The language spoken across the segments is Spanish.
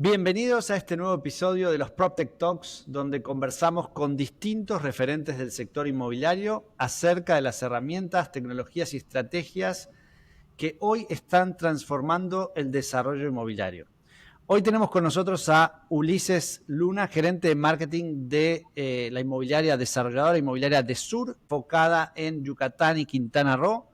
Bienvenidos a este nuevo episodio de los PropTech Talks, donde conversamos con distintos referentes del sector inmobiliario acerca de las herramientas, tecnologías y estrategias que hoy están transformando el desarrollo inmobiliario. Hoy tenemos con nosotros a Ulises Luna, gerente de marketing de la inmobiliaria desarrolladora inmobiliaria Desur, enfocada en Yucatán y Quintana Roo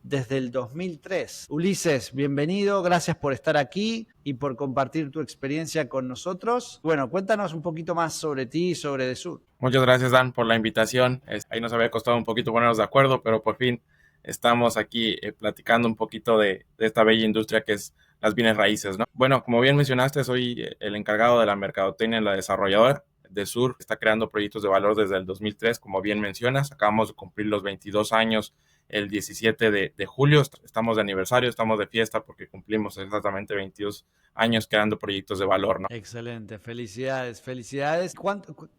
desde el 2003. Ulises, bienvenido, gracias por estar aquí y por compartir tu experiencia con nosotros. Bueno, cuéntanos un poquito más sobre ti y sobre Desur. Muchas gracias, Dan, por la invitación. Ahí nos había costado un poquito ponernos de acuerdo, pero por fin estamos aquí platicando un poquito de esta bella industria que es las bienes raíces, ¿no? Bueno, como bien mencionaste, soy el encargado de la mercadotecnia en la desarrolladora. Desur está creando proyectos de valor desde el 2003, como bien mencionas. Acabamos de cumplir los 22 años el 17 de julio. Estamos de aniversario, estamos de fiesta porque cumplimos exactamente 22 años creando proyectos de valor, ¿no? Excelente, felicidades, felicidades.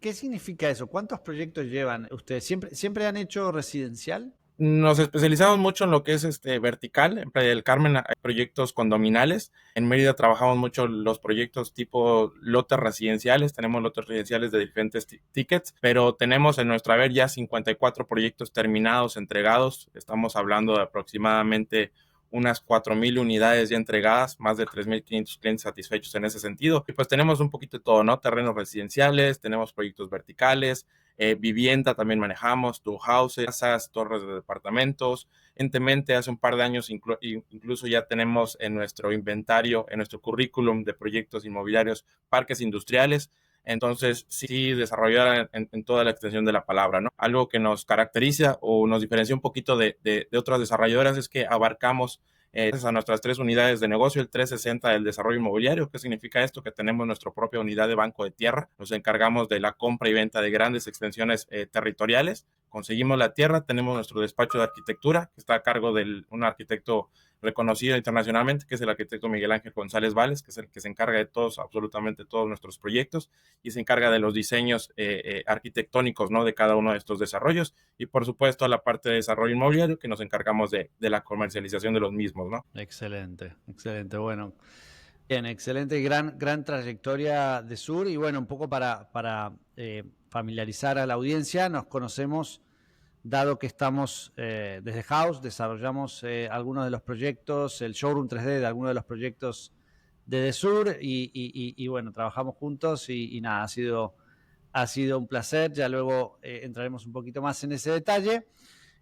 ¿Qué significa eso? ¿Cuántos proyectos llevan ustedes? ¿Siempre han hecho residencial? Nos especializamos mucho en lo que es vertical. En Playa del Carmen hay proyectos condominales. En Mérida trabajamos mucho los proyectos tipo lotes residenciales. Tenemos lotes residenciales de diferentes tickets, pero tenemos en nuestra haber ya 54 proyectos terminados, entregados. Estamos hablando de aproximadamente unas 4,000 unidades ya entregadas, más de 3,500 clientes satisfechos en ese sentido. Y pues tenemos un poquito de todo, ¿no? Terrenos residenciales, tenemos proyectos verticales, vivienda también manejamos, tour houses, casas, torres de departamentos. Entemente, hace un par de años incluso ya tenemos en nuestro inventario, en nuestro currículum de proyectos inmobiliarios, parques industriales. Entonces, sí, desarrollar en toda la extensión de la palabra, ¿no? Algo que nos caracteriza o nos diferencia un poquito de otras desarrolladoras es que abarcamos a nuestras 3 unidades de negocio, el 360 del desarrollo inmobiliario. ¿Qué significa esto? Que tenemos nuestra propia unidad de banco de tierra, nos encargamos de la compra y venta de grandes extensiones territoriales, conseguimos la tierra, tenemos nuestro despacho de arquitectura, que está a cargo de un arquitecto reconocido internacionalmente, que es el arquitecto Miguel Ángel González Vales, que es el que se encarga de todos, absolutamente todos nuestros proyectos, y se encarga de los diseños arquitectónicos, ¿no? De cada uno de estos desarrollos, y por supuesto la parte de desarrollo inmobiliario, que nos encargamos de la comercialización de los mismos, ¿no? Excelente, excelente. Bueno, bien, excelente, gran trayectoria de Sur. Y bueno, un poco para familiarizar a la audiencia, nos conocemos, dado que estamos desde House, desarrollamos algunos de los proyectos, el showroom 3D de algunos de los proyectos de Desur y bueno, trabajamos juntos y nada, ha sido un placer. Ya luego entraremos un poquito más en ese detalle.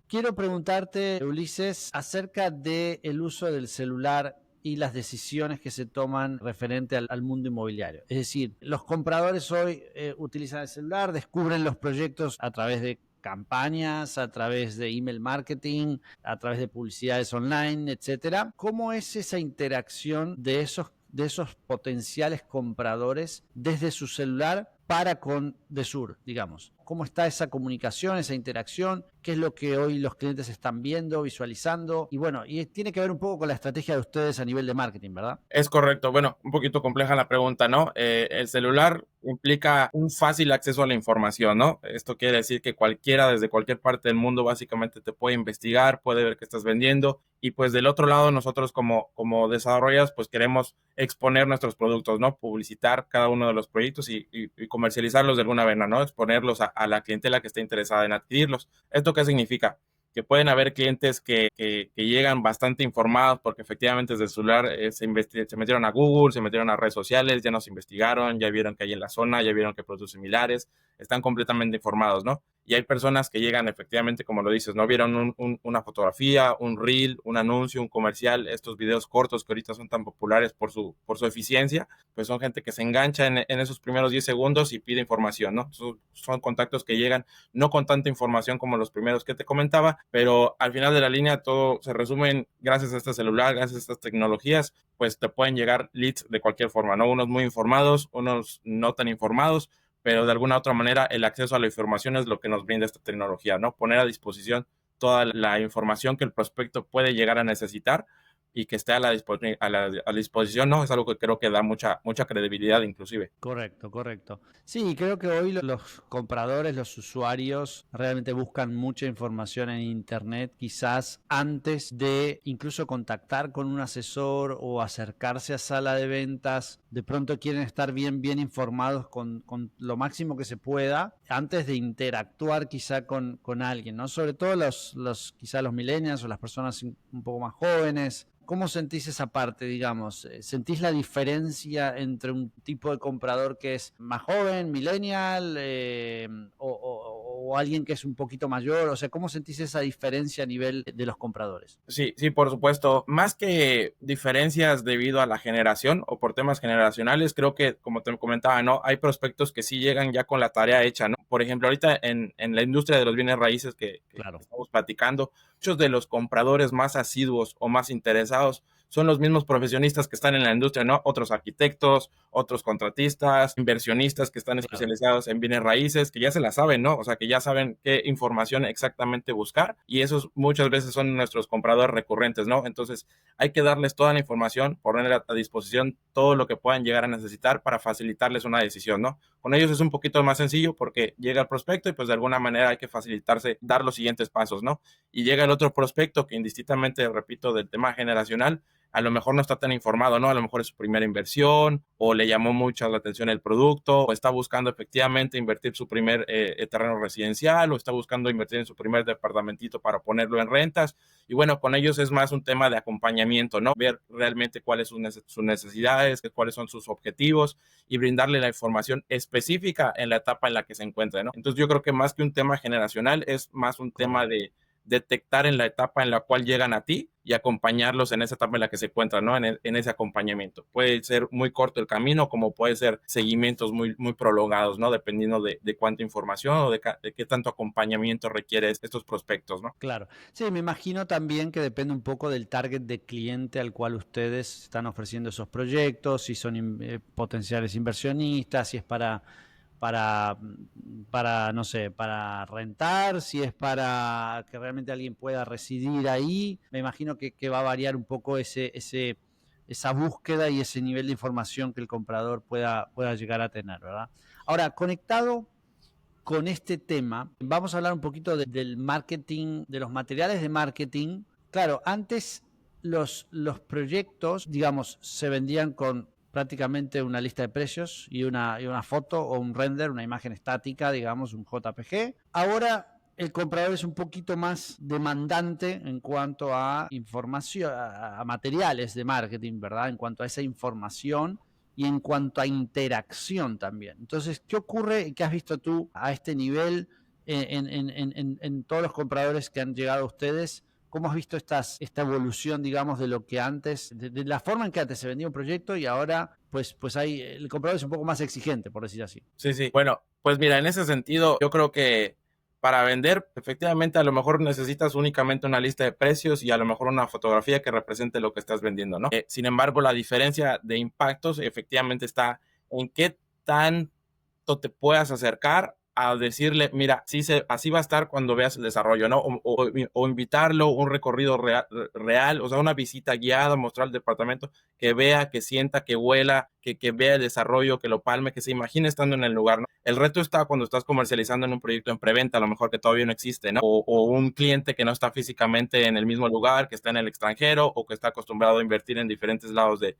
Quiero preguntarte, Ulises, acerca del uso del celular y las decisiones que se toman referente al mundo inmobiliario. Es decir, los compradores hoy utilizan el celular, descubren los proyectos a través de campañas, a través de email marketing, a través de publicidades online, etcétera. ¿Cómo es esa interacción de esos potenciales compradores desde su celular para con Desur, digamos? ¿Cómo está esa comunicación, esa interacción? ¿Qué es lo que hoy los clientes están viendo, visualizando? Y bueno, y tiene que ver un poco con la estrategia de ustedes a nivel de marketing, ¿verdad? Es correcto. Bueno, un poquito compleja la pregunta, ¿no? El celular implica un fácil acceso a la información, ¿no? Esto quiere decir que cualquiera desde cualquier parte del mundo básicamente te puede investigar, puede ver qué estás vendiendo y pues del otro lado nosotros como desarrolladores pues queremos exponer nuestros productos, ¿no? Publicitar cada uno de los proyectos y comercializarlos de alguna manera, ¿no? Exponerlos a la clientela que esté interesada en adquirirlos. ¿Esto qué significa? Que pueden haber clientes que llegan bastante informados porque efectivamente desde el celular se metieron a Google, se metieron a redes sociales, ya nos investigaron, ya vieron que hay en la zona, ya vieron que hay productos similares, están completamente informados, ¿no? Y hay personas que llegan efectivamente, como lo dices, ¿no? Vieron una fotografía, un reel, un anuncio, un comercial, estos videos cortos que ahorita son tan populares por su eficiencia, pues son gente que se engancha en esos primeros 10 segundos y pide información, ¿no? Son contactos que llegan no con tanta información como los primeros que te comentaba, pero al final de la línea todo se resume en, gracias a este celular, gracias a estas tecnologías, pues te pueden llegar leads de cualquier forma, ¿no? Unos muy informados, unos no tan informados, pero de alguna otra manera el acceso a la información es lo que nos brinda esta tecnología, ¿no? Poner a disposición toda la información que el prospecto puede llegar a necesitar y que esté a la disposición, ¿no? Es algo que creo que da mucha credibilidad inclusive. Correcto, correcto. Sí, creo que hoy los compradores, los usuarios realmente buscan mucha información en Internet, quizás antes de incluso contactar con un asesor o acercarse a sala de ventas. De pronto quieren estar bien informados con lo máximo que se pueda antes de interactuar quizá con alguien, ¿no? Sobre todo quizá los millennials o las personas un poco más jóvenes. ¿Cómo sentís esa parte, digamos? ¿Sentís la diferencia entre un tipo de comprador que es más joven, millennial, o alguien que es un poquito mayor? O sea, ¿cómo sentís esa diferencia a nivel de los compradores? Sí, sí, por supuesto. Más que diferencias debido a la generación o por temas generacionales, creo que, como te comentaba, ¿no? Hay prospectos que sí llegan ya con la tarea hecha, ¿no? Por ejemplo, ahorita en la industria de los bienes raíces que Claro. estamos platicando, muchos de los compradores más asiduos o más interesados son los mismos profesionistas que están en la industria, ¿no? Otros arquitectos, otros contratistas, inversionistas que están Claro. especializados en bienes raíces, que ya se la saben, ¿no? O sea, que ya saben qué información exactamente buscar y esos muchas veces son nuestros compradores recurrentes, ¿no? Entonces, hay que darles toda la información, poner a disposición todo lo que puedan llegar a necesitar para facilitarles una decisión, ¿no? Con ellos es un poquito más sencillo porque llega el prospecto y pues de alguna manera hay que facilitarse, dar los siguientes pasos, ¿no? Y llega el otro prospecto que indistintamente, repito, del tema generacional, a lo mejor no está tan informado, ¿no? A lo mejor es su primera inversión o le llamó mucho la atención el producto o está buscando efectivamente invertir su primer terreno residencial o está buscando invertir en su primer departamentito para ponerlo en rentas. Y bueno, con ellos es más un tema de acompañamiento, ¿no? Ver realmente cuáles son sus necesidades, cuáles son sus objetivos y brindarle la información específica en la etapa en la que se encuentra, ¿no? Entonces yo creo que más que un tema generacional es más un tema Correcto. de detectar en la etapa en la cual llegan a ti y acompañarlos en esa etapa en la que se encuentran, ¿no? En ese acompañamiento. Puede ser muy corto el camino, como puede ser seguimientos muy prolongados, ¿no? Dependiendo de cuánta información o de qué tanto acompañamiento requiere estos prospectos, ¿no? Claro. Sí, me imagino también que depende un poco del target de cliente al cual ustedes están ofreciendo esos proyectos, si son potenciales inversionistas, si es para, no sé, para rentar, si es para que realmente alguien pueda residir ahí. Me imagino que va a variar un poco esa búsqueda y ese nivel de información que el comprador pueda llegar a tener, ¿verdad? Ahora, conectado con este tema, vamos a hablar un poquito del marketing, de los materiales de marketing. Claro, antes los proyectos, digamos, se vendían con prácticamente una lista de precios y una foto o un render, una imagen estática, digamos, un JPG. Ahora el comprador es un poquito más demandante en cuanto a información, a materiales de marketing, ¿verdad? En cuanto a esa información y en cuanto a interacción también. Entonces, ¿qué ocurre y qué has visto tú a este nivel en todos los compradores que han llegado a ustedes? ¿Cómo has visto esta evolución, digamos, de lo que antes, de la forma en que antes se vendía un proyecto y ahora, pues el comprador es un poco más exigente, por decir así? Sí, sí. Bueno, pues mira, en ese sentido, yo creo que para vender, efectivamente, a lo mejor necesitas únicamente una lista de precios y a lo mejor una fotografía que represente lo que estás vendiendo, ¿no? Sin embargo, la diferencia de impactos efectivamente está en qué tanto te puedas acercar a decirle, mira, así va a estar cuando veas el desarrollo, ¿no? O invitarlo, un recorrido real, o sea, una visita guiada, mostrar el departamento, que vea, que sienta, que huela, que vea el desarrollo, que lo palme, que se imagine estando en el lugar, ¿no? El reto está cuando estás comercializando en un proyecto en preventa, a lo mejor que todavía no existe, ¿no? O un cliente que no está físicamente en el mismo lugar, que está en el extranjero o que está acostumbrado a invertir en diferentes lados de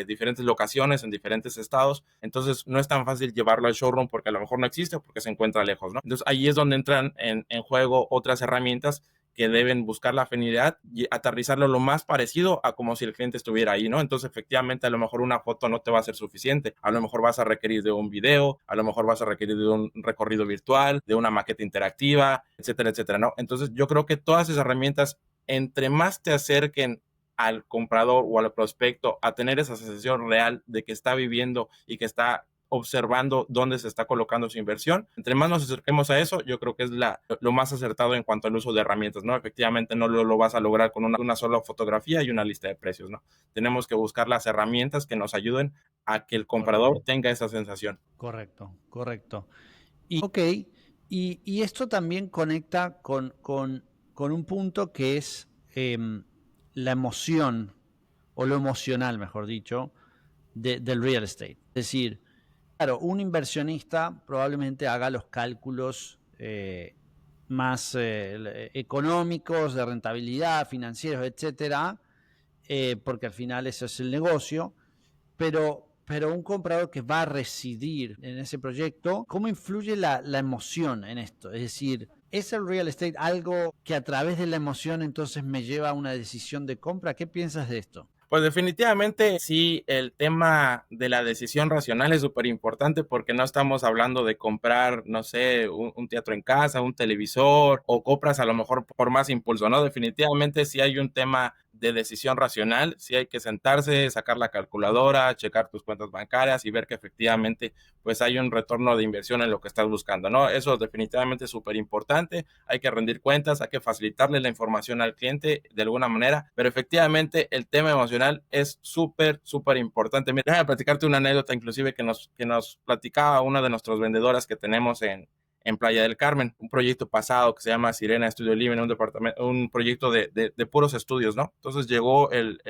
diferentes locaciones, en diferentes estados. Entonces, no es tan fácil llevarlo al showroom porque a lo mejor no existe o porque se encuentra lejos, ¿no? Entonces, ahí es donde entran en juego otras herramientas que deben buscar la afinidad y aterrizarlo lo más parecido a como si el cliente estuviera ahí, ¿no? Entonces, efectivamente, a lo mejor una foto no te va a ser suficiente. A lo mejor vas a requerir de un video, a lo mejor vas a requerir de un recorrido virtual, de una maqueta interactiva, etcétera, etcétera, ¿no? Entonces, yo creo que todas esas herramientas, entre más te acerquen al comprador o al prospecto a tener esa sensación real de que está viviendo y que está observando dónde se está colocando su inversión. Entre más nos acerquemos a eso, yo creo que es lo más acertado en cuanto al uso de herramientas, ¿no? Efectivamente no lo vas a lograr con una sola fotografía y una lista de precios, ¿no? Tenemos que buscar las herramientas que nos ayuden a que el comprador Correcto. tenga esa sensación. Correcto, correcto. Ok, y esto también conecta con un punto que es la emoción, o lo emocional, mejor dicho, del real estate. Es decir, claro, un inversionista probablemente haga los cálculos más económicos, de rentabilidad, financieros, etcétera, porque al final eso es el negocio, pero un comprador que va a residir en ese proyecto, ¿cómo influye la emoción en esto? Es decir, ¿es el real estate algo que a través de la emoción entonces me lleva a una decisión de compra? ¿Qué piensas de esto? Pues definitivamente sí, el tema de la decisión racional es súper importante porque no estamos hablando de comprar, no sé, un teatro en casa, un televisor o compras a lo mejor por más impulso, ¿no? Definitivamente sí hay un tema de decisión racional, sí hay que sentarse, sacar la calculadora, checar tus cuentas bancarias y ver que efectivamente pues hay un retorno de inversión en lo que estás buscando, ¿no? Eso definitivamente es súper importante, hay que rendir cuentas, hay que facilitarle la información al cliente de alguna manera, pero efectivamente el tema emocional es súper, súper importante. Mira, déjame platicarte una anécdota inclusive que nos platicaba una de nuestras vendedoras que tenemos en Playa del Carmen, un proyecto pasado que se llama Sirena Studio Living, un proyecto de puros estudios, ¿no? Entonces llegó el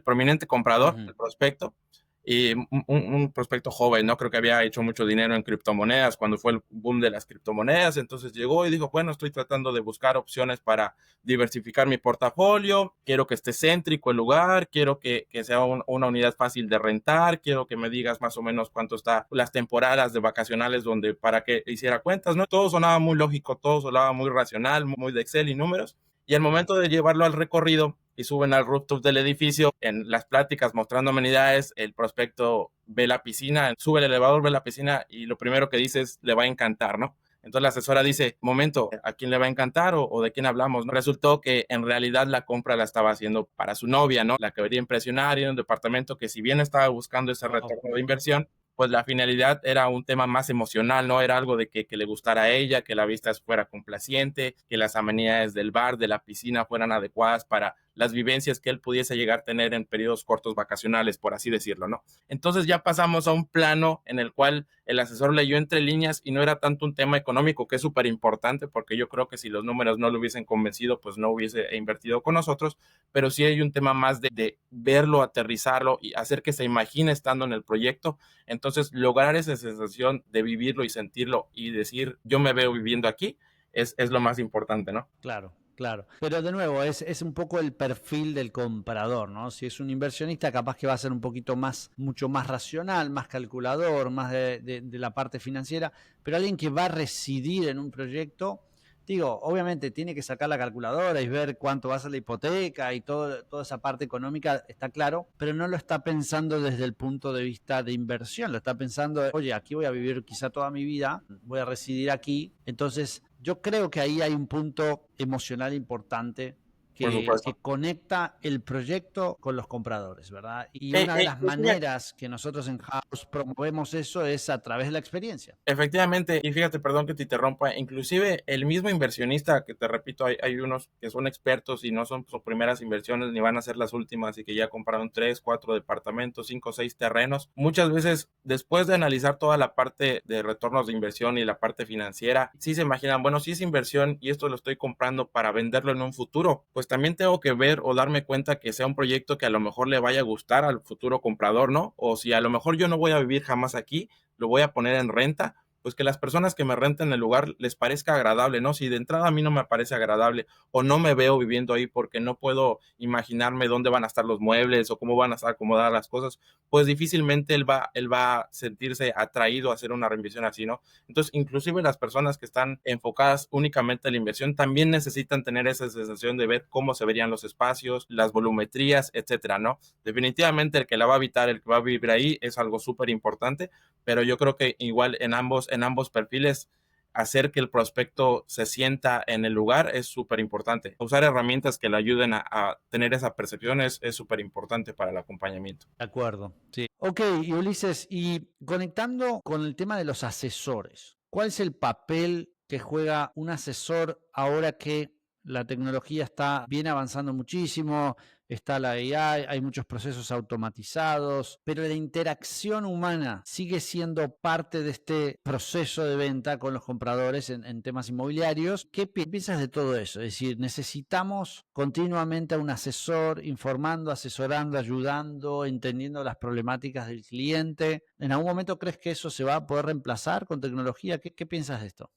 prominente comprador, el prospecto, y un prospecto joven, ¿no? Creo que había hecho mucho dinero en criptomonedas cuando fue el boom de las criptomonedas, entonces llegó y dijo, bueno, estoy tratando de buscar opciones para diversificar mi portafolio, quiero que esté céntrico el lugar, quiero que sea una unidad fácil de rentar, quiero que me digas más o menos cuánto está las temporadas de vacacionales donde para que hiciera cuentas, ¿no? Todo sonaba muy lógico, todo sonaba muy racional, muy de Excel y números. Y al momento de llevarlo al recorrido y suben al rooftop del edificio, en las pláticas mostrando amenidades, el prospecto ve la piscina, sube el elevador, ve la piscina y lo primero que dice es, le va a encantar, ¿no? Entonces la asesora dice, momento, ¿a quién le va a encantar o de quién hablamos? ¿No? Resultó que en realidad la compra la estaba haciendo para su novia, ¿no? La que quería impresionar y en un departamento que si bien estaba buscando ese retorno de inversión, pues la finalidad era un tema más emocional, ¿no? Era algo de que le gustara a ella, que la vista fuera complaciente, que las amenidades del bar, de la piscina fueran adecuadas para las vivencias que él pudiese llegar a tener en periodos cortos vacacionales, por así decirlo, ¿no? Entonces ya pasamos a un plano en el cual el asesor leyó entre líneas y no era tanto un tema económico, que es súper importante, porque yo creo que si los números no lo hubiesen convencido, pues no hubiese invertido con nosotros, pero sí hay un tema más de verlo, aterrizarlo y hacer que se imagine estando en el proyecto. Entonces, lograr esa sensación de vivirlo y sentirlo y decir, yo me veo viviendo aquí, es lo más importante, ¿no? Claro, claro. Pero de nuevo, es un poco el perfil del comprador, ¿no? Si es un inversionista, capaz que va a ser un poquito más, mucho más racional, más calculador, más de la parte financiera, pero alguien que va a residir en un proyecto, digo, obviamente tiene que sacar la calculadora y ver cuánto va a ser la hipoteca y toda esa parte económica, está claro, pero no lo está pensando desde el punto de vista de inversión, lo está pensando, oye, aquí voy a vivir quizá toda mi vida, voy a residir aquí, entonces yo creo que ahí hay un punto emocional importante Por que supuesto. conecta el proyecto con los compradores, ¿verdad? Y Eh, una de eh, las inclusive, maneras que nosotros en House promovemos eso es a través de la experiencia. Efectivamente, y fíjate, perdón que te interrumpa, inclusive el mismo inversionista, que te repito, hay unos que son expertos y no son sus primeras inversiones ni van a ser las últimas y que ya compraron 3, 4 departamentos, 5, 6 terrenos. Muchas veces, después de analizar toda la parte de retornos de inversión y la parte financiera, sí se imaginan, bueno, si es inversión y esto lo estoy comprando para venderlo en un futuro, pues también tengo que ver o darme cuenta que sea un proyecto que a lo mejor le vaya a gustar al futuro comprador, ¿no? O si a lo mejor yo no voy a vivir jamás aquí, lo voy a poner en renta, pues que las personas que me renten el lugar les parezca agradable, ¿no? Si de entrada a mí no me parece agradable o no me veo viviendo ahí porque no puedo imaginarme dónde van a estar los muebles o cómo van a estar acomodadas las cosas, pues difícilmente él va a sentirse atraído a hacer una reinversión así, ¿no? Entonces, inclusive las personas que están enfocadas únicamente en la inversión también necesitan tener esa sensación de ver cómo se verían los espacios, las volumetrías, etcétera, ¿no? Definitivamente el que la va a habitar, el que va a vivir ahí es algo súper importante, pero yo creo que igual en ambos perfiles hacer que el prospecto se sienta en el lugar es súper importante. Usar herramientas que le ayuden a tener esa percepción es súper importante para el acompañamiento. De acuerdo, sí. Ok, y Ulises, y conectando con el tema de los asesores, ¿cuál es el papel que juega un asesor ahora que la tecnología está bien avanzando muchísimo? está la AI, hay muchos procesos automatizados, pero la interacción humana sigue siendo parte de este proceso de venta con los compradores en temas inmobiliarios. ¿Qué piensas de todo eso? Es decir, necesitamos continuamente a un asesor informando, asesorando, ayudando, entendiendo las problemáticas del cliente. ¿En algún momento crees que eso se va a poder reemplazar con tecnología? ¿Qué piensas de esto?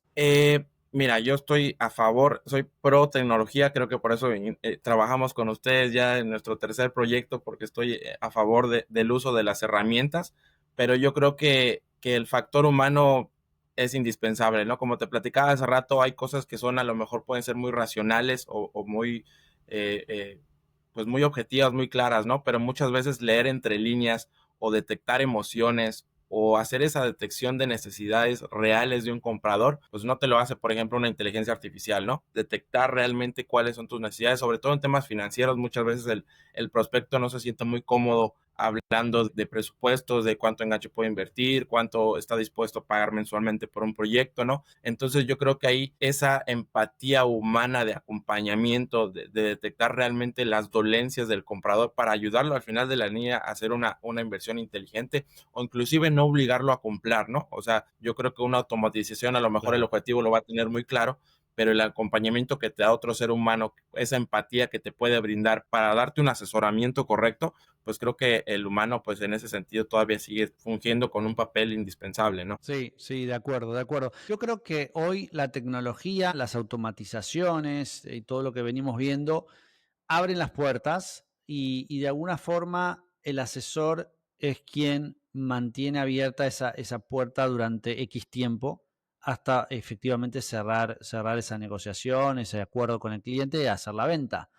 Mira, yo estoy a favor, soy pro tecnología, creo que por eso trabajamos con ustedes ya en nuestro tercer proyecto, porque estoy a favor del uso de las herramientas, pero yo creo que el factor humano es indispensable, ¿no? Como te platicaba hace rato, hay cosas que son a lo mejor pueden ser muy racionales o muy, eh, eh, pues muy objetivas, muy claras, ¿no? Pero muchas veces leer entre líneas o detectar emociones o hacer esa detección de necesidades reales de un comprador, pues no te lo hace, por ejemplo, una inteligencia artificial, ¿no? Detectar realmente cuáles son tus necesidades, sobre todo en temas financieros, muchas veces el prospecto no se siente muy cómodo hablando de presupuestos, de cuánto enganche puede invertir, cuánto está dispuesto a pagar mensualmente por un proyecto, ¿no? Entonces yo creo que ahí esa empatía humana de acompañamiento, de detectar realmente las dolencias del comprador para ayudarlo al final de la línea a hacer una inversión inteligente o inclusive no obligarlo a comprar, ¿no? O sea, yo creo que una automatización a lo mejor el Claro. objetivo lo va a tener muy claro, pero el acompañamiento que te da otro ser humano, esa empatía que te puede brindar para darte un asesoramiento correcto, pues creo que el humano, pues en ese sentido todavía sigue fungiendo con un papel indispensable, ¿no? Sí, sí, de acuerdo, de acuerdo. Yo creo que hoy la tecnología, las automatizaciones y todo lo que venimos viendo abren las puertas y de alguna forma el asesor es quien mantiene abierta esa puerta durante X tiempo hasta efectivamente cerrar esa negociación, ese acuerdo con el cliente y hacer la venta.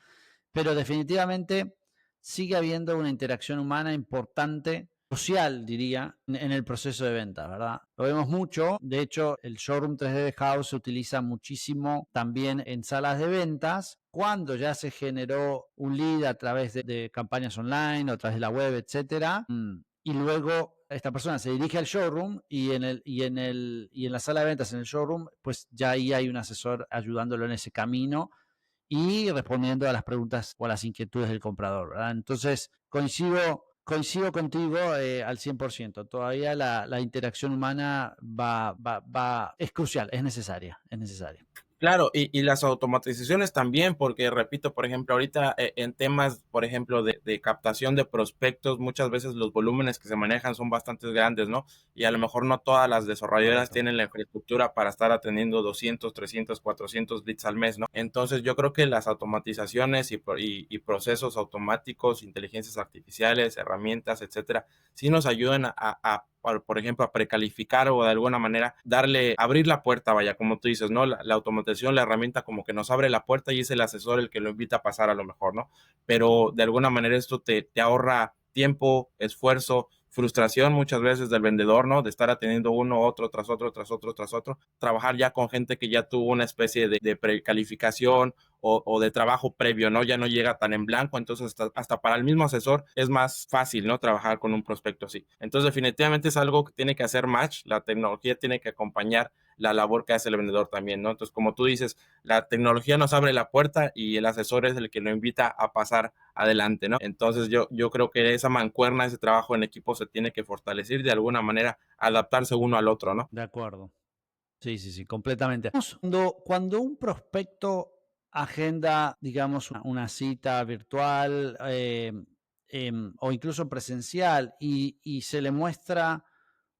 Pero definitivamente sigue habiendo una interacción humana importante, social, diría, en el proceso de venta, ¿verdad? Lo vemos mucho. De hecho, el showroom 3D de House se utiliza muchísimo también en salas de ventas cuando ya se generó un lead a través de campañas online o a través de la web, etcétera. Y luego esta persona se dirige al showroom y en la sala de ventas, en el showroom, pues ya ahí hay un asesor ayudándolo en ese camino y respondiendo a las preguntas o a las inquietudes del comprador, ¿verdad? Entonces, coincido contigo al 100%. Todavía la interacción humana es crucial, es necesaria, es necesaria. Claro, y las automatizaciones también, porque repito, por ejemplo, ahorita en temas, por ejemplo, de captación de prospectos, muchas veces los volúmenes que se manejan son bastante grandes, ¿no? Y a lo mejor no todas las desarrolladoras Correcto. tienen la infraestructura para estar atendiendo 200, 300, 400 leads al mes, ¿no? Entonces yo creo que las automatizaciones y procesos automáticos, inteligencias artificiales, herramientas, etcétera, sí nos ayudan por ejemplo, a precalificar o de alguna manera abrir la puerta, vaya, como tú dices, ¿no? La automatización, la herramienta como que nos abre la puerta y es el asesor el que lo invita a pasar a lo mejor, ¿no? Pero de alguna manera esto te ahorra tiempo, esfuerzo, frustración muchas veces del vendedor, ¿no? De estar atendiendo uno, otro, tras otro, tras otro, tras otro. Trabajar ya con gente que ya tuvo una especie de precalificación o de trabajo previo, ¿no? Ya no llega tan en blanco, entonces hasta para el mismo asesor es más fácil, ¿no? Trabajar con un prospecto así. Entonces definitivamente es algo que tiene que hacer match, la tecnología tiene que acompañar la labor que hace el vendedor también, ¿no? Entonces, como tú dices, la tecnología nos abre la puerta y el asesor es el que lo invita a pasar adelante, ¿no? Entonces, yo creo que esa mancuerna, ese trabajo en equipo se tiene que fortalecer y de alguna manera adaptarse uno al otro, ¿no? De acuerdo. Sí, sí, sí, completamente. Cuando un prospecto agenda, digamos, una cita virtual o incluso presencial y se le muestra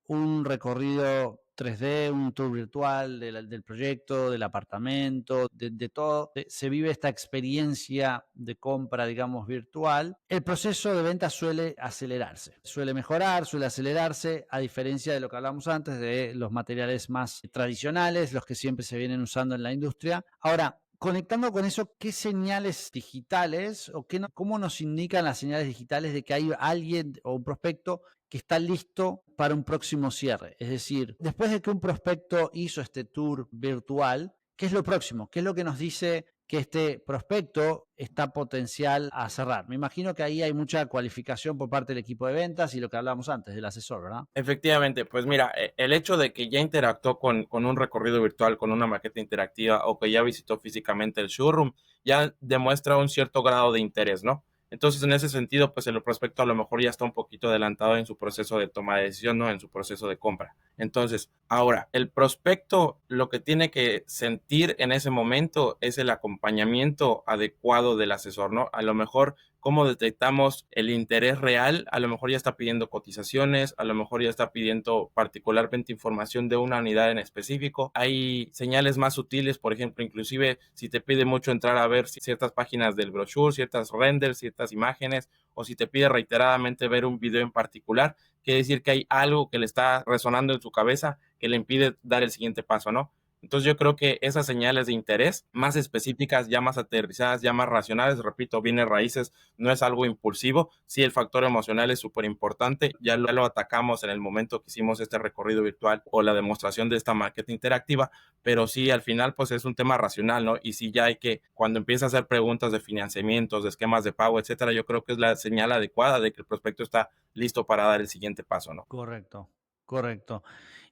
un recorrido 3D, un tour virtual del proyecto, del apartamento, de todo. Se vive esta experiencia de compra, digamos, virtual. El proceso de venta suele acelerarse, suele mejorar, suele acelerarse, a diferencia de lo que hablamos antes de los materiales más tradicionales, los que siempre se vienen usando en la industria. Ahora, conectando con eso, ¿qué señales digitales o cómo nos indican las señales digitales de que hay alguien o un prospecto que está listo para un próximo cierre? Es decir, después de que un prospecto hizo este tour virtual, ¿qué es lo próximo? ¿Qué es lo que nos dice que este prospecto está potencial a cerrar? Me imagino que ahí hay mucha cualificación por parte del equipo de ventas y lo que hablábamos antes del asesor, ¿verdad? Efectivamente, pues mira, el hecho de que ya interactuó con un recorrido virtual, con una maqueta interactiva o que ya visitó físicamente el showroom, ya demuestra un cierto grado de interés, ¿no? Entonces, en ese sentido, pues el prospecto a lo mejor ya está un poquito adelantado en su proceso de toma de decisión, ¿no? En su proceso de compra. Entonces, ahora, el prospecto lo que tiene que sentir en ese momento es el acompañamiento adecuado del asesor, ¿no? A lo mejor cómo detectamos el interés real, a lo mejor ya está pidiendo cotizaciones, a lo mejor ya está pidiendo particularmente información de una unidad en específico. Hay señales más sutiles, por ejemplo, inclusive si te pide mucho entrar a ver ciertas páginas del brochure, ciertas renders, ciertas imágenes, o si te pide reiteradamente ver un video en particular, quiere decir que hay algo que le está resonando en su cabeza que le impide dar el siguiente paso, ¿no? Entonces yo creo que esas señales de interés más específicas, ya más aterrizadas, ya más racionales, repito, bienes raíces, no es algo impulsivo. Sí, el factor emocional es súper importante. Ya lo atacamos en el momento que hicimos este recorrido virtual o la demostración de esta maqueta interactiva, pero sí, al final, pues es un tema racional, ¿no? Y sí, ya hay que, cuando empieza a hacer preguntas de financiamientos, de esquemas de pago, etcétera, yo creo que es la señal adecuada de que el prospecto está listo para dar el siguiente paso, ¿no? Correcto, correcto.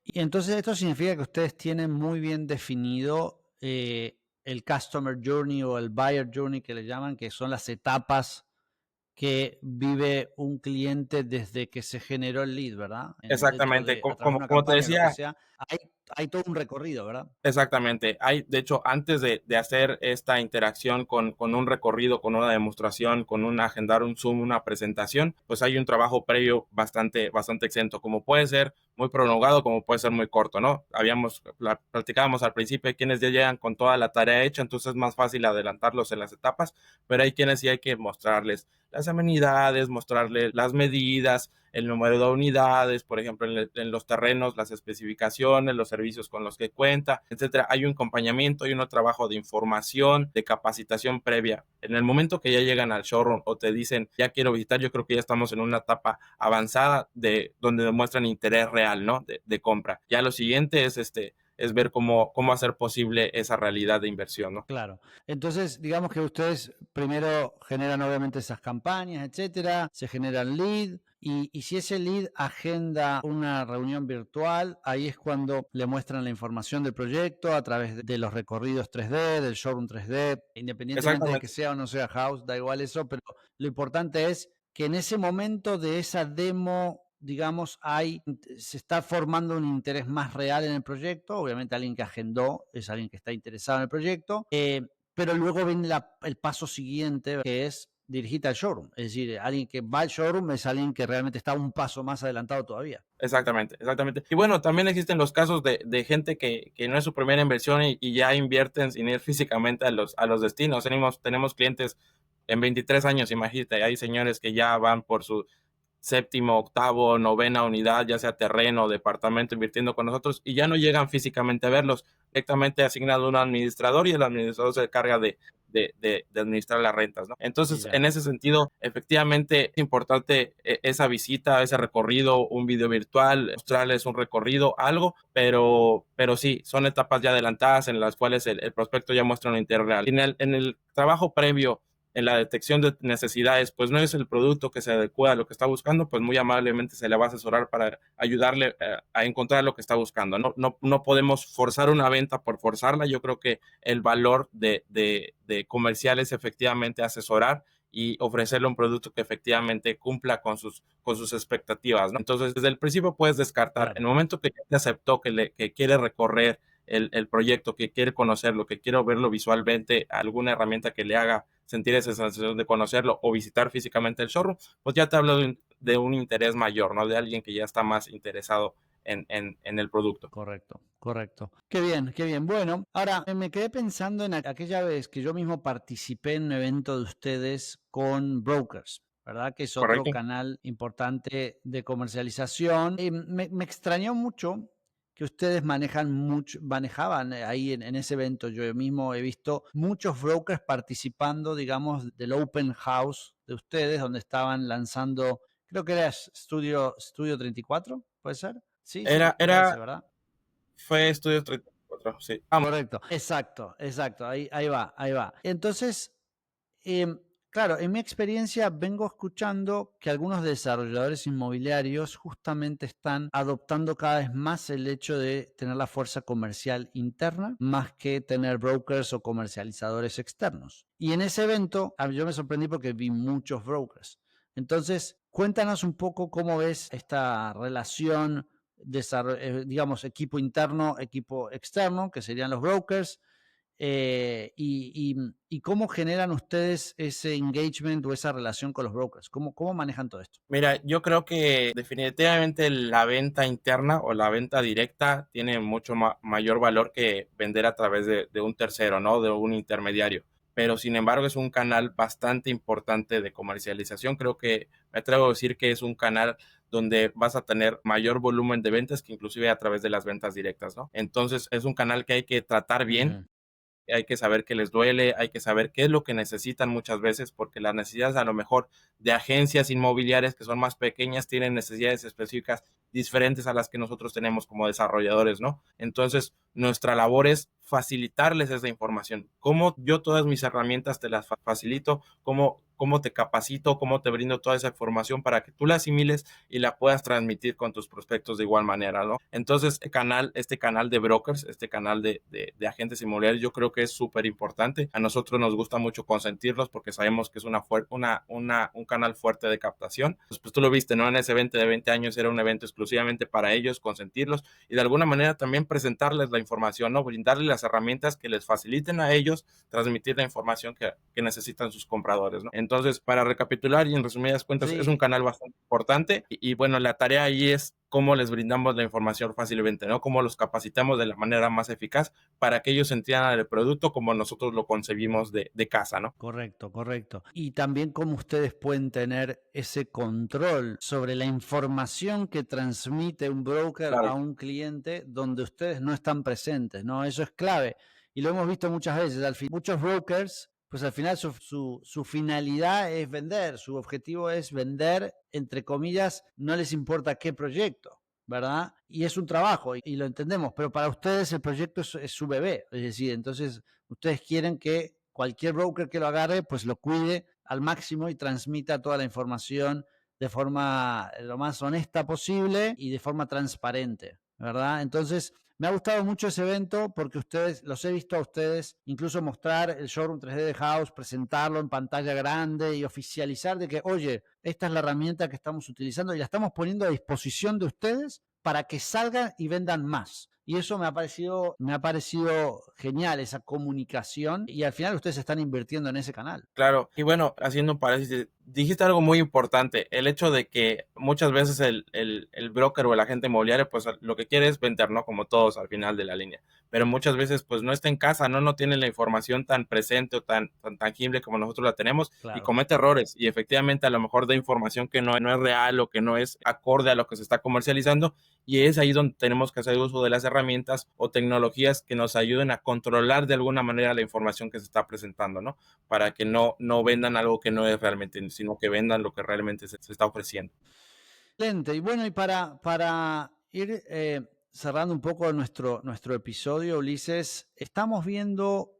Y entonces esto significa que ustedes tienen muy bien definido el Customer Journey o el Buyer Journey que le llaman, que son las etapas que vive un cliente desde que se generó el lead, ¿verdad? Dentro Exactamente, de, a través de una como te campaña o lo que decía, sea, hay, hay todo un recorrido, ¿verdad? exactamente. Hay, de hecho, antes de hacer esta interacción con un recorrido, con una demostración, con un agendar un Zoom, una presentación, pues hay un trabajo previo bastante exento, como puede ser muy prolongado, como puede ser muy corto, ¿no? Platicábamos al principio, hay quienes ya llegan con toda la tarea hecha, entonces es más fácil adelantarlos en las etapas, pero hay quienes sí hay que mostrarles las amenidades, mostrarles las medidas, el número de unidades, por ejemplo, en los terrenos, las especificaciones, los servicios con los que cuenta, etcétera. Hay un acompañamiento, hay un trabajo de información, de capacitación previa. En el momento que ya llegan al showroom o te dicen, ya quiero visitar, yo creo que ya estamos en una etapa avanzada de donde demuestran interés real, ¿no? De compra. Ya lo siguiente es ver cómo hacer posible esa realidad de inversión, ¿no? Claro. Entonces, digamos que ustedes primero generan obviamente esas campañas, etcétera, se generan lead y si ese lead agenda una reunión virtual, ahí es cuando le muestran la información del proyecto a través de los recorridos 3D, del showroom 3D, independientemente de que Exactamente. sea o no sea house, da igual eso, pero lo importante es que en ese momento de esa demo, digamos, se está formando un interés más real en el proyecto. Obviamente alguien que agendó es alguien que está interesado en el proyecto, pero luego viene el paso siguiente, que es dirigirte al showroom. Es decir, alguien que va al showroom es alguien que realmente está un paso más adelantado todavía. Exactamente, exactamente. Y bueno, también existen los casos de gente que no es su primera inversión y ya invierten sin ir físicamente a los destinos. Tenemos clientes en 23 años, imagínate, hay señores que ya van por su séptimo, octavo, novena unidad, ya sea terreno, departamento, invirtiendo con nosotros y ya no llegan físicamente a verlos, directamente asignado a un administrador y el administrador se encarga de administrar las rentas, ¿no? Entonces, Ya. en ese sentido, efectivamente es importante esa visita, ese recorrido, un video virtual, mostrarles un recorrido, algo, pero sí, son etapas ya adelantadas en las cuales el prospecto ya muestra un interés real. En el trabajo previo en la detección de necesidades, pues no es el producto que se adecua a lo que está buscando, pues muy amablemente se le va a asesorar para ayudarle a encontrar lo que está buscando. No podemos forzar una venta por forzarla. Yo creo que el valor de comercial es efectivamente asesorar y ofrecerle un producto que efectivamente cumpla con sus expectativas, ¿no? Entonces, desde el principio puedes descartar. En Claro. el momento que ya te aceptó que quiere recorrer el proyecto, que quiere conocerlo, que quiere verlo visualmente, alguna herramienta que le haga sentir esa sensación de conocerlo o visitar físicamente el showroom, pues ya te hablo de un interés mayor, ¿no? De alguien que ya está más interesado en el producto. Correcto, correcto. Qué bien, qué bien. Bueno, ahora me quedé pensando en aquella vez que yo mismo participé en un evento de ustedes con brokers, ¿verdad? Que es otro ¿Correcto? canal importante de comercialización. Y me extrañó mucho que ustedes manejaban ahí en ese evento. Yo mismo he visto muchos brokers participando, digamos, del open house de ustedes, donde estaban lanzando, creo que era Studio 34, ¿puede ser? Sí, sí, Era, era ese, era, ¿verdad? fue Estudios 34, sí. Vamos. Correcto, exacto, exacto, ahí va, ahí va. Entonces, Claro, en mi experiencia vengo escuchando que algunos desarrolladores inmobiliarios justamente están adoptando cada vez más el hecho de tener la fuerza comercial interna más que tener brokers o comercializadores externos. Y en ese evento yo me sorprendí porque vi muchos brokers. Entonces, cuéntanos un poco cómo ves esta relación, digamos, equipo interno, equipo externo, que serían los brokers, y cómo generan ustedes ese engagement o esa relación con los brokers. ¿Cómo manejan todo esto? Mira, yo creo que definitivamente la venta interna o la venta directa tiene mucho mayor valor que vender a través de un tercero, ¿no? De un intermediario. Pero sin embargo es un canal bastante importante de comercialización. Creo que me atrevo a decir que es un canal donde vas a tener mayor volumen de ventas que inclusive a través de las ventas directas, ¿no? Entonces es un canal que hay que tratar bien, Ujú. hay que saber qué les duele, hay que saber qué es lo que necesitan muchas veces, porque las necesidades a lo mejor de agencias inmobiliarias que son más pequeñas tienen necesidades específicas diferentes a las que nosotros tenemos como desarrolladores, ¿no? Entonces, nuestra labor es facilitarles esa información. Cómo yo todas mis herramientas te las facilito, cómo te capacito, cómo te brindo toda esa información para que tú la asimiles y la puedas transmitir con tus prospectos de igual manera, ¿no? Entonces, este canal de brokers, este canal de agentes inmobiliarios, yo creo que es súper importante. A nosotros nos gusta mucho consentirlos porque sabemos que es un canal fuerte de captación. Pues tú lo viste, ¿no? En ese evento de 20 años era un evento exclusivamente para ellos, consentirlos y de alguna manera también presentarles la información, ¿no? Brindarles las herramientas que les faciliten a ellos transmitir la información que necesitan sus compradores, ¿no? Entonces, para recapitular y en resumidas cuentas, es un Sí, canal bastante importante y bueno, la tarea ahí es cómo les brindamos la información fácilmente, ¿no? Cómo los capacitamos de la manera más eficaz para que ellos entiendan el producto como nosotros lo concebimos de casa, ¿no? correcto, correcto. Y también cómo ustedes pueden tener ese control sobre la información que transmite un broker Claro. a un cliente donde ustedes no están presentes, ¿no? Eso es clave. Y lo hemos visto muchas veces. Muchos brokers, pues al final su finalidad es vender, su objetivo es vender, entre comillas, no les importa qué proyecto. ¿Verdad? Y es un trabajo y lo entendemos, pero para ustedes el proyecto es su bebé, es decir, entonces ustedes quieren que cualquier broker que lo agarre, pues lo cuide al máximo y transmita toda la información de forma lo más honesta posible y de forma transparente, ¿verdad? Entonces, me ha gustado mucho ese evento porque los he visto a ustedes incluso mostrar el showroom 3D de House, presentarlo en pantalla grande y oficializar de que, oye, esta es la herramienta que estamos utilizando y la estamos poniendo a disposición de ustedes para que salgan y vendan más. Y eso me ha parecido genial, esa comunicación. Y al final ustedes están invirtiendo en ese canal. Claro, y bueno, haciendo un paréntesis, dijiste algo muy importante, el hecho de que muchas veces el broker o el agente inmobiliario, pues lo que quiere es vender, ¿no? Como todos al final de la línea, pero muchas veces pues no está en casa, ¿no? No tiene la información tan presente o tan tangible como nosotros la tenemos y Claro. comete errores y efectivamente a lo mejor da información que no es real o que no es acorde a lo que se está comercializando y es ahí donde tenemos que hacer uso de las herramientas o tecnologías que nos ayuden a controlar de alguna manera la información que se está presentando, ¿no? Para que no vendan algo que no es realmente, sino que vendan lo que realmente se está ofreciendo. Excelente. Y bueno, y para ir cerrando un poco nuestro episodio, Ulises, estamos viendo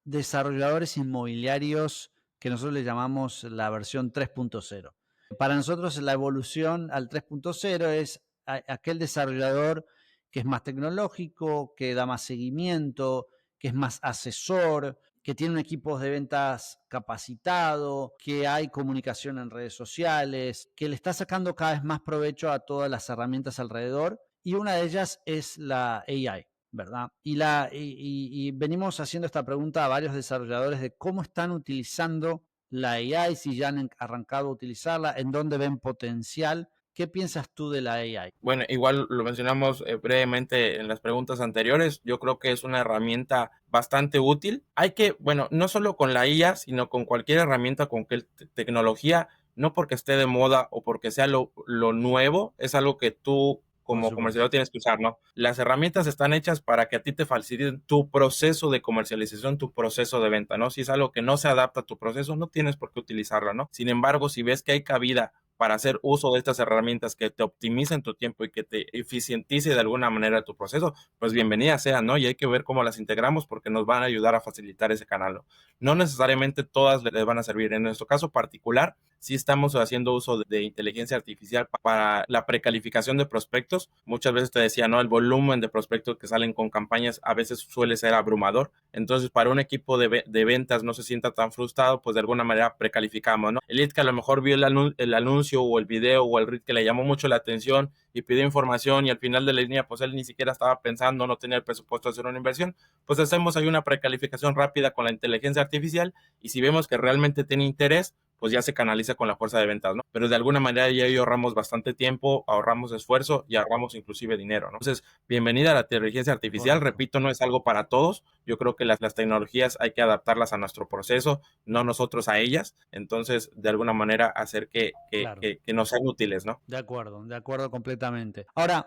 desarrolladores inmobiliarios que nosotros le llamamos la versión 3.0. Para nosotros la evolución al 3.0 es aquel desarrollador que es más tecnológico, que da más seguimiento, que es más asesor, que tiene un equipo de ventas capacitado, que hay comunicación en redes sociales, que le está sacando cada vez más provecho a todas las herramientas alrededor y una de ellas es la AI. ¿Verdad? Y venimos haciendo esta pregunta a varios desarrolladores de cómo están utilizando la AI, si ya han arrancado a utilizarla, en dónde ven potencial. ¿Qué piensas tú de la AI? Bueno, igual lo mencionamos brevemente en las preguntas anteriores. Yo creo que es una herramienta bastante útil. Hay que, bueno, no solo con la IA, sino con cualquier herramienta, con cualquier tecnología, no porque esté de moda o porque sea lo nuevo, es algo que tú Por como supuesto. comercializador tienes que usar, ¿no? Las herramientas están hechas para que a ti te faciliten tu proceso de comercialización, tu proceso de venta, ¿no? Si es algo que no se adapta a tu proceso, no tienes por qué utilizarla, ¿no? Sin embargo, si ves que hay cabida para hacer uso de estas herramientas que te optimicen tu tiempo y que te eficientice de alguna manera tu proceso, pues bienvenida sea, ¿no? Y hay que ver cómo las integramos porque nos van a ayudar a facilitar ese canal, ¿no? No necesariamente todas les van a servir. En nuestro caso particular, sí estamos haciendo uso de inteligencia artificial para la precalificación de prospectos. Muchas veces te decía, ¿no? El volumen de prospectos que salen con campañas a veces suele ser abrumador. Entonces, para un equipo de ventas no se sienta tan frustrado, pues de alguna manera precalificamos, ¿no? El lead que a lo mejor vio el anuncio o el video o el read que le llamó mucho la atención y pidió información y al final de la línea, pues él ni siquiera estaba pensando, no tenía el presupuesto de hacer una inversión, pues hacemos ahí una precalificación rápida con la inteligencia artificial y si vemos que realmente tiene interés, pues ya se canaliza con la fuerza de ventas, ¿no? Pero de alguna manera ya ahí ahorramos bastante tiempo, ahorramos esfuerzo y ahorramos inclusive dinero, ¿no? Entonces, bienvenida a la inteligencia artificial. Correcto. Repito, no es algo para todos. Yo creo que las tecnologías hay que adaptarlas a nuestro proceso, no nosotros a ellas. Entonces, de alguna manera, hacer Claro. que nos sean útiles, ¿no? De acuerdo completamente. Ahora,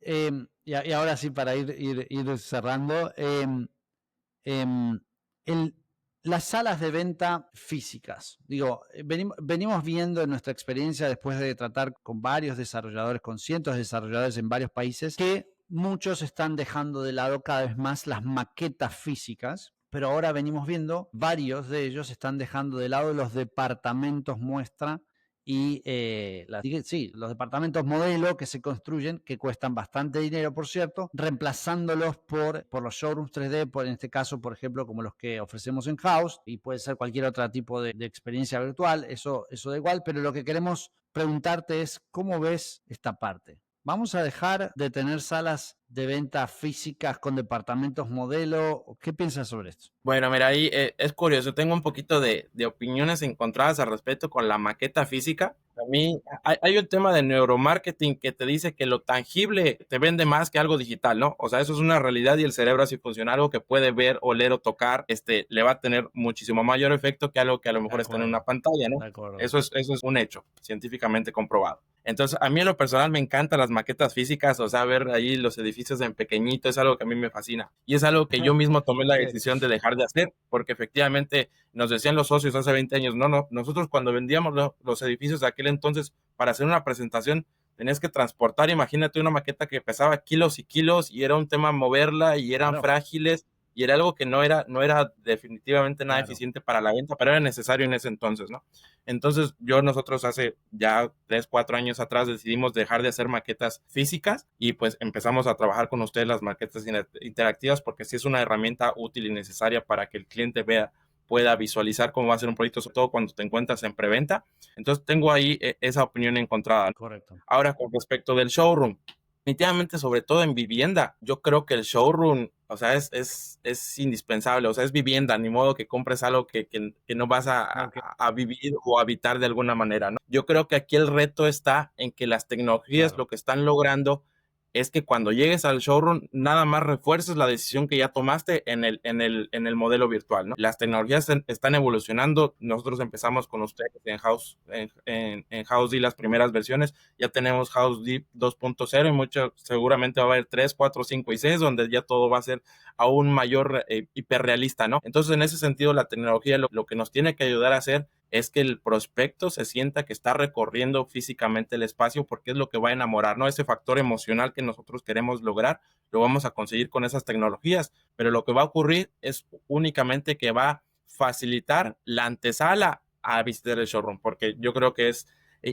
y ahora sí, para ir cerrando, em, el- las salas de venta físicas. Digo, venimos viendo en nuestra experiencia después de tratar con varios desarrolladores, con cientos de desarrolladores en varios países, que muchos están dejando de lado cada vez más las maquetas físicas, pero ahora venimos viendo varios de ellos están dejando de lado los departamentos muestra y sí, los departamentos modelo que se construyen, que cuestan bastante dinero, por cierto, reemplazándolos por los showrooms 3D, en este caso, por ejemplo, como los que ofrecemos en House, y puede ser cualquier otro tipo de experiencia virtual, eso da igual, pero lo que queremos preguntarte es, ¿cómo ves esta parte? ¿Vamos a dejar de tener salas de venta físicas con departamentos modelo? ¿Qué piensas sobre esto? Bueno, mira, ahí es curioso, tengo un poquito de opiniones encontradas al respecto con la maqueta física. A mí hay un tema de neuromarketing que te dice que lo tangible te vende más que algo digital, ¿no? O sea, eso es una realidad y el cerebro así funciona, algo que puede ver, oler o tocar, le va a tener muchísimo mayor efecto que algo que a lo De mejor está en una acuerdo, pantalla, ¿no? de acuerdo. Eso es un hecho científicamente comprobado. Entonces, a mí en lo personal me encantan las maquetas físicas, o sea, ver ahí los edificios en pequeñito es algo que a mí me fascina. Y es algo que yo mismo tomé la Ok. decisión de dejar de hacer, porque efectivamente nos decían los socios hace 20 años, no, nosotros cuando vendíamos los edificios de aquel entonces para hacer una presentación tenías que transportar, imagínate una maqueta que pesaba kilos y kilos y era un tema moverla y eran Claro, frágiles y era algo que no era definitivamente nada claro. eficiente para la venta, pero era necesario en ese entonces, ¿no? Entonces, nosotros hace ya 3, 4 años atrás decidimos dejar de hacer maquetas físicas y pues empezamos a trabajar con ustedes las maquetas interactivas porque sí es una herramienta útil y necesaria para que el cliente pueda visualizar cómo va a ser un proyecto, sobre todo cuando te encuentras en preventa. Entonces, tengo ahí esa opinión encontrada. Correcto. Ahora, con respecto del showroom, definitivamente, sobre todo en vivienda, yo creo que el showroom, o sea, es indispensable, o sea, es vivienda, ni modo que compres algo que no vas Ok. a vivir o habitar de alguna manera, ¿no? Yo creo que aquí el reto está en que las tecnologías Claro. lo que están logrando es que cuando llegues al showroom, nada más refuerces la decisión que ya tomaste en el modelo virtual, ¿no? Las tecnologías están evolucionando. Nosotros empezamos con ustedes en House D las primeras versiones. Ya tenemos House D 2.0 y mucho, seguramente va a haber 3, 4, 5 y 6, donde ya todo va a ser aún mayor, hiperrealista, ¿no? Entonces, en ese sentido, la tecnología lo que nos tiene que ayudar a hacer es que el prospecto se sienta que está recorriendo físicamente el espacio porque es lo que va a enamorar, ¿no? Ese factor emocional que nosotros queremos lograr, lo vamos a conseguir con esas tecnologías, pero lo que va a ocurrir es únicamente que va a facilitar la antesala a visitar el showroom, porque yo creo que es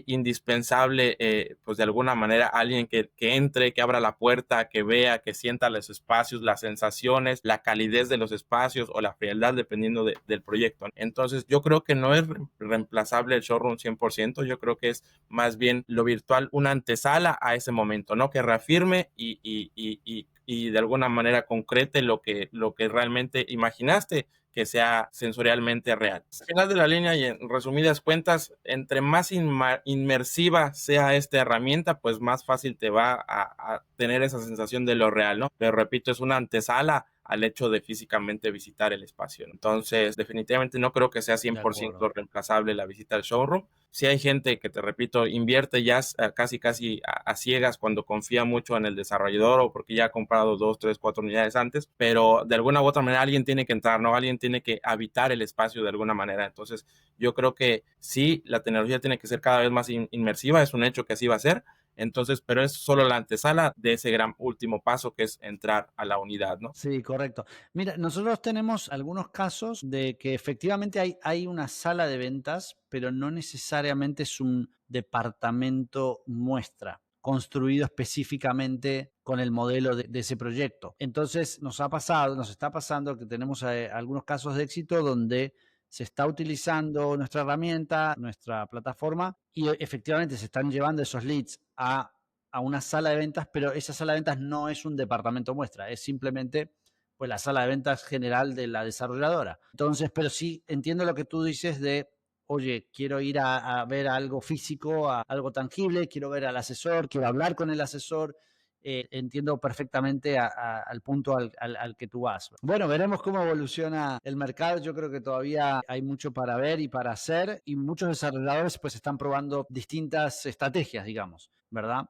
indispensable, pues de alguna manera, alguien que entre, que abra la puerta, que vea, que sienta los espacios, las sensaciones, la calidez de los espacios o la frialdad, dependiendo del proyecto. Entonces, yo creo que no es reemplazable el showroom 100%, yo creo que es más bien lo virtual, una antesala a ese momento, ¿no? Que reafirme y de alguna manera concrete lo que realmente imaginaste que sea sensorialmente real. Al final de la línea y en resumidas cuentas, entre más inmersiva sea esta herramienta, pues más fácil te va a tener esa sensación de lo real, ¿no? Pero repito, es una antesala al hecho de físicamente visitar el espacio. Entonces, definitivamente no creo que sea De 100% acuerdo. reemplazable la visita al showroom, Si hay gente que, te repito, invierte ya casi a ciegas cuando confía mucho en el desarrollador o porque ya ha comprado 2, 3, 4 unidades antes, pero de alguna u otra manera alguien tiene que entrar, ¿no? Alguien tiene que habitar el espacio de alguna manera. Entonces, yo creo que sí, la tecnología tiene que ser cada vez más inmersiva, es un hecho que así va a ser. Entonces, pero es solo la antesala de ese gran último paso que es entrar a la unidad, ¿no? Sí, correcto. Mira, nosotros tenemos algunos casos de que efectivamente hay una sala de ventas, pero no necesariamente es un departamento muestra construido específicamente con el modelo de ese proyecto. Entonces nos está pasando que tenemos algunos casos de éxito donde se está utilizando nuestra herramienta, nuestra plataforma, y efectivamente se están llevando esos leads a una sala de ventas, pero esa sala de ventas no es un departamento muestra, es simplemente pues la sala de ventas general de la desarrolladora. Entonces, pero sí entiendo lo que tú dices de, oye, quiero ir a ver algo físico, a algo tangible, quiero ver al asesor, quiero hablar con el asesor. Entiendo perfectamente al punto al que tú vas. Bueno, veremos cómo evoluciona el mercado. Yo creo que todavía hay mucho para ver y para hacer y muchos desarrolladores pues están probando distintas estrategias, digamos, ¿verdad?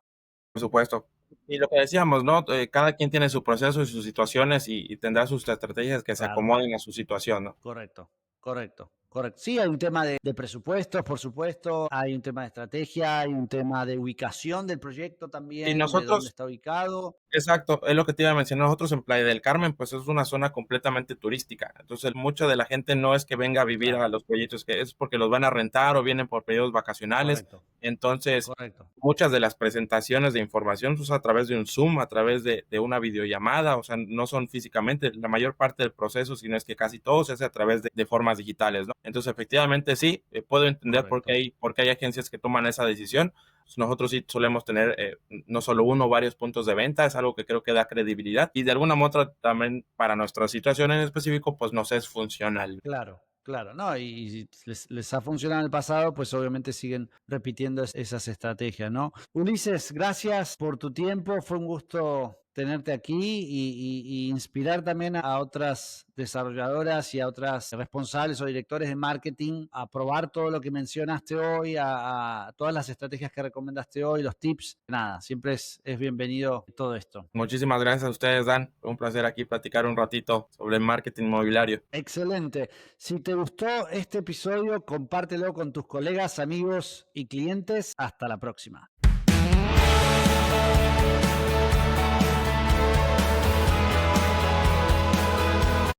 Por supuesto. Y lo que decíamos, ¿no? Cada quien tiene su proceso y sus situaciones y tendrá sus estrategias que se Claro. acomoden a su situación, ¿no? Correcto, correcto, correcto. Sí, hay un tema de presupuestos, por supuesto, hay un tema de estrategia, hay un tema de ubicación del proyecto Y también, de dónde nosotros, está ubicado. exacto, es lo que te iba a mencionar. Nosotros en Playa del Carmen, pues es una zona completamente turística. Entonces, mucha de la gente no es que venga a vivir a Claro, los proyectos, que es porque los van a rentar o vienen por periodos vacacionales. correcto, Entonces, correcto, muchas de las presentaciones de información pues, a través de un Zoom, a través de una videollamada, o sea, no son físicamente la mayor parte del proceso, sino es que casi todo se hace a través de formas digitales, ¿no? Entonces, efectivamente, sí, puedo entender correcto. por qué hay agencias que toman esa decisión. Nosotros sí solemos tener no solo uno, varios puntos de venta, es algo que creo que da credibilidad y de alguna u otra también para nuestra situación en específico, pues nos es funcional. Claro, claro, ¿no? Y si les ha funcionado en el pasado, pues obviamente siguen repitiendo esas estrategias, ¿no? Ulises, gracias por tu tiempo, fue un gusto tenerte aquí y inspirar también a otras desarrolladoras y a otras responsables o directores de marketing a probar todo lo que mencionaste hoy, a todas las estrategias que recomendaste hoy, los tips. Nada, siempre es bienvenido todo esto. Muchísimas gracias a ustedes, Dan. Fue un placer aquí platicar un ratito sobre marketing inmobiliario. Excelente. Si te gustó este episodio, compártelo con tus colegas, amigos y clientes. Hasta la próxima.